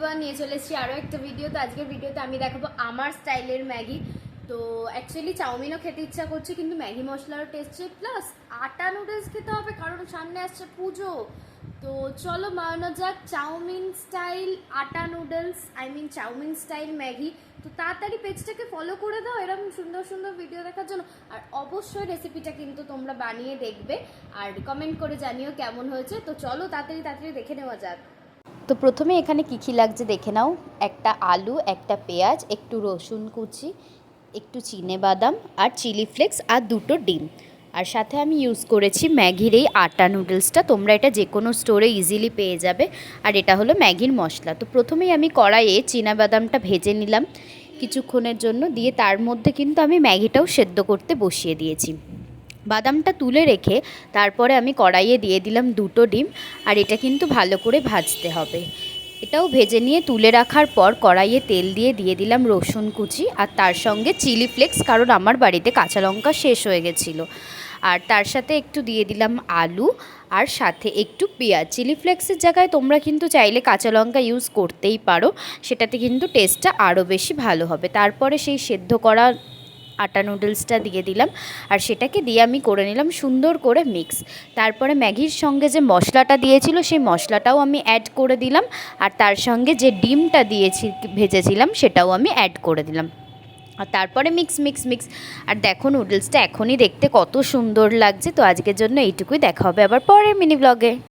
Everyone, নিয়ে চলে এসেছি আরও একটা ভিডিও। তো আজকের ভিডিওতে আমি দেখাবো আমার স্টাইলের ম্যাগি। তো অ্যাকচুয়ালি চাউমিনও খেতে ইচ্ছা করছে, কিন্তু ম্যাগি মশলারও টেস্ট চাই, প্লাস আটা নুডলস খেতে হবে কারণ সামনে আসছে পুজো। তো চলো বানানো যাক চাউমিন স্টাইল আটা নুডলস, চাউমিন স্টাইল ম্যাগি। তো তাড়াতাড়ি পেজটাকে ফলো করে দাও এরকম সুন্দর সুন্দর ভিডিও দেখার জন্য। আর অবশ্যই রেসিপিটা কিন্তু তোমরা বানিয়ে দেখবে আর কমেন্ট করে জানিও কেমন হয়েছে। তো চলো তাড়াতাড়ি দেখে নেওয়া যাক। তো প্রথমে এখানে কী লাগছে দেখে নাও। একটা আলু, একটা পেঁয়াজ, একটু রসুন কুচি, একটু চিনেবাদাম আর চিলি ফ্লেক্স আর দুটো ডিম। আর সাথে আমি ইউজ করেছি ম্যাগির এই আটা নুডলসটা। তোমরা এটা যে কোনো স্টোরে ইজিলি পেয়ে যাবে। আর এটা হলো ম্যাগির মশলা। তো প্রথমেই আমি কড়াইয়ে চিনাবাদামটা ভেজে নিলাম কিছুক্ষণের জন্য, দিয়ে তার মধ্যে কিন্তু আমি ম্যাগিটাও সেদ্ধ করতে বসিয়ে দিয়েছি। বাদামটা তুলে রেখে তারপরে আমি কড়াইয়ে দিয়ে দিলাম দুটো ডিম। আর এটা কিন্তু ভালো করে ভাজতে হবে। এটাও ভেজে নিয়ে তুলে রাখার পর কড়াইয়ে তেল দিয়ে দিলাম রসুন কুচি আর তার সঙ্গে চিলি ফ্লেক্স, কারণ আমার বাড়িতে কাঁচা লঙ্কা শেষ হয়ে গেছিলো। আর তার সাথে একটু দিয়ে দিলাম আলু আর সাথে একটু পেঁয়াজ। চিলি ফ্লেক্সের জায়গায় তোমরা কিন্তু চাইলে কাঁচা লঙ্কা ইউজ করতেই পারো, সেটাতে কিন্তু টেস্টটা আরও বেশি ভালো হবে। তারপরে সেই সেদ্ধ করা আটা নুডলসটা দিয়ে দিলাম আর সেটাকে দিয়ে আমি করে নিলাম সুন্দর করে মিক্স। তারপরে ম্যাগির সঙ্গে যে মশলাটা দিয়েছিল সেই মশলাটাও আমি অ্যাড করে দিলাম আর তার সঙ্গে যে ডিমটা ভেজেছিলাম সেটাও আমি অ্যাড করে দিলাম। আর তারপরে মিক্স। আর দেখো নুডলসটা এখনই দেখতে কত সুন্দর লাগছে। তো আজকের জন্য এইটুকুই, দেখা হবে আবার পরের মিনি ব্লগে।